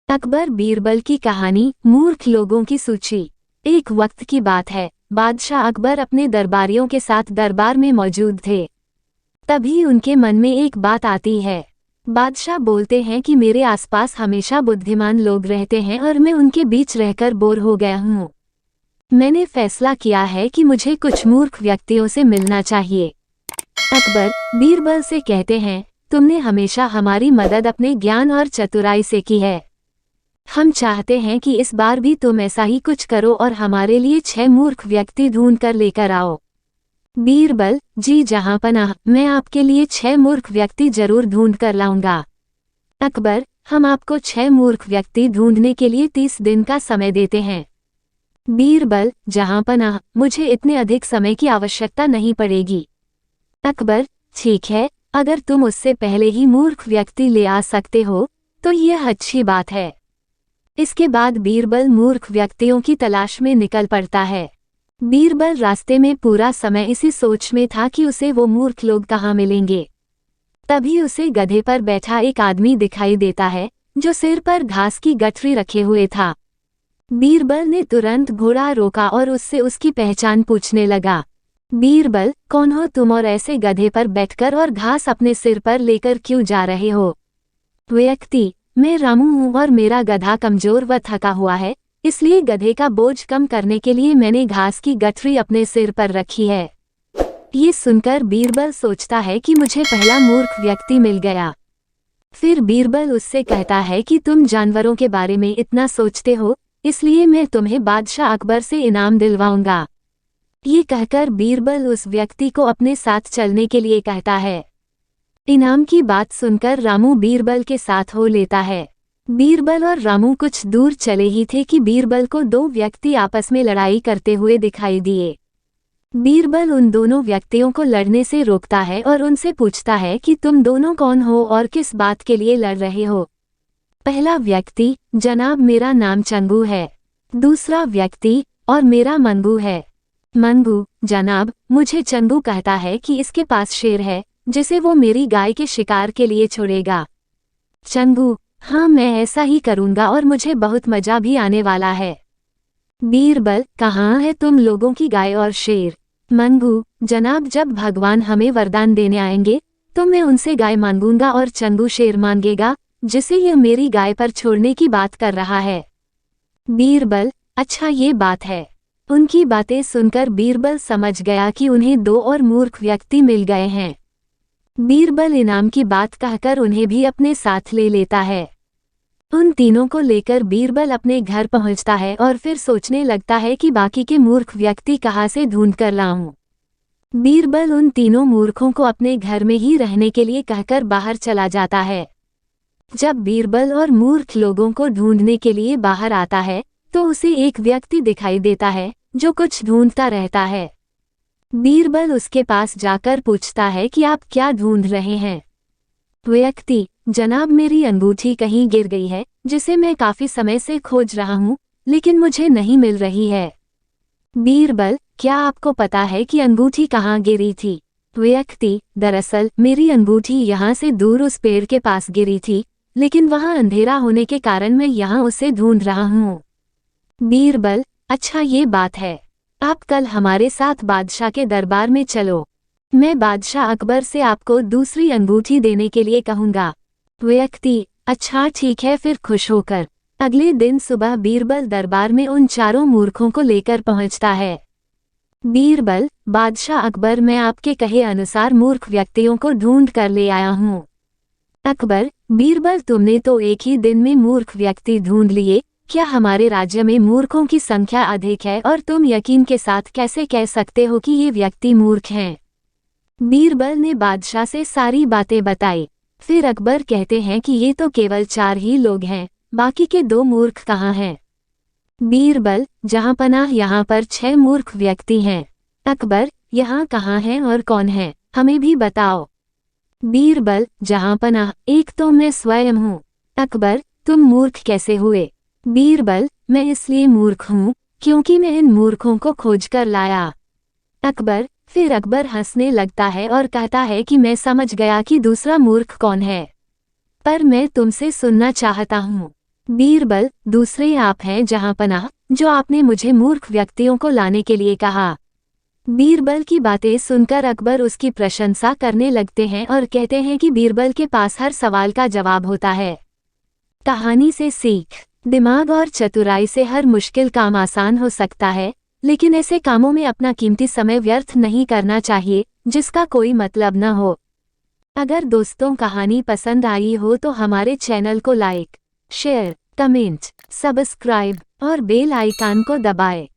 अकबर बीरबल की कहानी, मूर्ख लोगों की सूची। एक वक्त की बात है, बादशाह अकबर अपने दरबारियों के साथ दरबार में मौजूद थे। तभी उनके मन में एक बात आती है। बादशाह बोलते हैं कि मेरे आसपास हमेशा बुद्धिमान लोग रहते हैं और मैं उनके बीच रहकर बोर हो गया हूँ। मैंने फैसला किया है कि मुझे कुछ मूर्ख व्यक्तियों से मिलना चाहिए। अकबर बीरबल से कहते हैं, तुमने हमेशा हमारी मदद अपने ज्ञान और चतुराई से की है। हम चाहते हैं कि इस बार भी तुम ऐसा ही कुछ करो और हमारे लिए 6 मूर्ख व्यक्ति ढूंढ कर लेकर आओ। बीरबल, जी जहांपनाह, मैं आपके लिए 6 मूर्ख व्यक्ति जरूर ढूंढ कर लाऊंगा। अकबर, हम आपको 6 मूर्ख व्यक्ति ढूंढने के लिए 30 दिन का समय देते हैं। बीरबल, जहांपनाह, मुझे इतने अधिक समय की आवश्यकता नहीं पड़ेगी। अकबर, ठीक है, अगर तुम उससे पहले ही मूर्ख व्यक्ति ले आ सकते हो तो यह अच्छी बात है। इसके बाद बीरबल मूर्ख व्यक्तियों की तलाश में निकल पड़ता है। बीरबल रास्ते में पूरा समय इसी सोच में था कि उसे वो मूर्ख लोग कहाँ मिलेंगे। तभी उसे गधे पर बैठा एक आदमी दिखाई देता है जो सिर पर घास की गठरी रखे हुए था। बीरबल ने तुरंत घोड़ा रोका और उससे उसकी पहचान पूछने लगा। बीरबल, कौन हो तुम और ऐसे गधे पर बैठकर और घास अपने सिर पर लेकर क्यों जा रहे हो? व्यक्ति, मैं रामू हूँ और मेरा गधा कमजोर व थका हुआ है, इसलिए गधे का बोझ कम करने के लिए मैंने घास की गठरी अपने सिर पर रखी है। ये सुनकर बीरबल सोचता है कि मुझे पहला मूर्ख व्यक्ति मिल गया। फिर बीरबल उससे कहता है कि तुम जानवरों के बारे में इतना सोचते हो, इसलिए मैं तुम्हें बादशाह अकबर से इनाम दिलवाऊंगा। ये कहकर बीरबल उस व्यक्ति को अपने साथ चलने के लिए कहता है। इनाम की बात सुनकर रामू बीरबल के साथ हो लेता है। बीरबल और रामू कुछ दूर चले ही थे कि बीरबल को 2 व्यक्ति आपस में लड़ाई करते हुए दिखाई दिए। बीरबल उन दोनों व्यक्तियों को लड़ने से रोकता है और उनसे पूछता है कि तुम दोनों कौन हो और किस बात के लिए लड़ रहे हो? पहला व्यक्ति, जनाब मेरा नाम चंगू है। दूसरा व्यक्ति, और मेरा मंगू है। मंगू, जनाब मुझे चंगू कहता है कि इसके पास शेर है जिसे वो मेरी गाय के शिकार के लिए छोड़ेगा। चंगू, हाँ मैं ऐसा ही करूँगा और मुझे बहुत मजा भी आने वाला है। बीरबल, कहाँ है तुम लोगों की गाय और शेर? मंगू, जनाब जब भगवान हमें वरदान देने आएंगे तो मैं उनसे गाय मांगूंगा और चंगू शेर मांगेगा जिसे यह मेरी गाय पर छोड़ने की बात कर रहा है। बीरबल, अच्छा ये बात है। उनकी बातें सुनकर बीरबल समझ गया कि उन्हें 2 और मूर्ख व्यक्ति मिल गए हैं। बीरबल इनाम की बात कहकर उन्हें भी अपने साथ ले लेता है। उन तीनों को लेकर बीरबल अपने घर पहुंचता है और फिर सोचने लगता है कि बाकी के मूर्ख व्यक्ति कहाँ से ढूंढ कर लाऊं। बीरबल उन तीनों मूर्खों को अपने घर में ही रहने के लिए कहकर बाहर चला जाता है। जब बीरबल और मूर्ख लोगों को ढूंढने के लिए बाहर आता है तो उसे एक व्यक्ति दिखाई देता है जो कुछ ढूंढता रहता है। बीरबल उसके पास जाकर पूछता है कि आप क्या ढूंढ रहे हैं? व्यक्ति, जनाब मेरी अंगूठी कहीं गिर गई है जिसे मैं काफी समय से खोज रहा हूँ लेकिन मुझे नहीं मिल रही है। बीरबल, क्या आपको पता है कि अंगूठी कहाँ गिरी थी? व्यक्ति, दरअसल मेरी अंगूठी यहाँ से दूर उस पेड़ के पास गिरी थी लेकिन वहाँ अंधेरा होने के कारण मैं यहाँ उसे ढूंढ रहा हूँ। बीरबल, अच्छा ये बात है, आप कल हमारे साथ बादशाह के दरबार में चलो। मैं बादशाह अकबर से आपको दूसरी अंगूठी देने के लिए कहूँगा। व्यक्ति, अच्छा ठीक है, फिर खुश होकर अगले दिन सुबह बीरबल दरबार में उन 4 मूर्खों को लेकर पहुँचता है। बीरबल, बादशाह अकबर मैं आपके कहे अनुसार मूर्ख व्यक्तियों को ढूंढ कर ले आया हूँ। अकबर, बीरबल तुमने तो एक ही दिन में मूर्ख व्यक्ति ढूंढ लिए, क्या हमारे राज्य में मूर्खों की संख्या अधिक है और तुम यकीन के साथ कैसे कह सकते हो कि ये व्यक्ति मूर्ख हैं? बीरबल ने बादशाह से सारी बातें बताई। फिर अकबर कहते हैं कि ये तो केवल 4 ही लोग हैं, बाकी के 2 मूर्ख कहाँ हैं? बीरबल, जहांपनाह यहाँ पर 6 मूर्ख व्यक्ति हैं। अकबर, यहाँ कहाँ हैं और कौन है, हमें भी बताओ। बीरबल, जहांपनाह एक तो मैं स्वयं हूँ। अकबर, तुम मूर्ख कैसे हुए? बीरबल, मैं इसलिए मूर्ख हूँ क्योंकि मैं इन मूर्खों को खोजकर लाया। अकबर, फिर अकबर हंसने लगता है और कहता है कि मैं समझ गया कि दूसरा मूर्ख कौन है, पर मैं तुमसे सुनना चाहता हूँ। बीरबल, दूसरे आप हैं जहांपनाह, जो आपने मुझे मूर्ख व्यक्तियों को लाने के लिए कहा। बीरबल की बातें सुनकर अकबर उसकी प्रशंसा करने लगते हैं और कहते हैं कि बीरबल के पास हर सवाल का जवाब होता है। कहानी से सीख। दिमाग और चतुराई से हर मुश्किल काम आसान हो सकता है, लेकिन ऐसे कामों में अपना कीमती समय व्यर्थ नहीं करना चाहिए जिसका कोई मतलब न हो। अगर दोस्तों कहानी पसंद आई हो तो हमारे चैनल को लाइक, शेयर, कमेंट, सब्सक्राइब और बेल आइकन को दबाएं।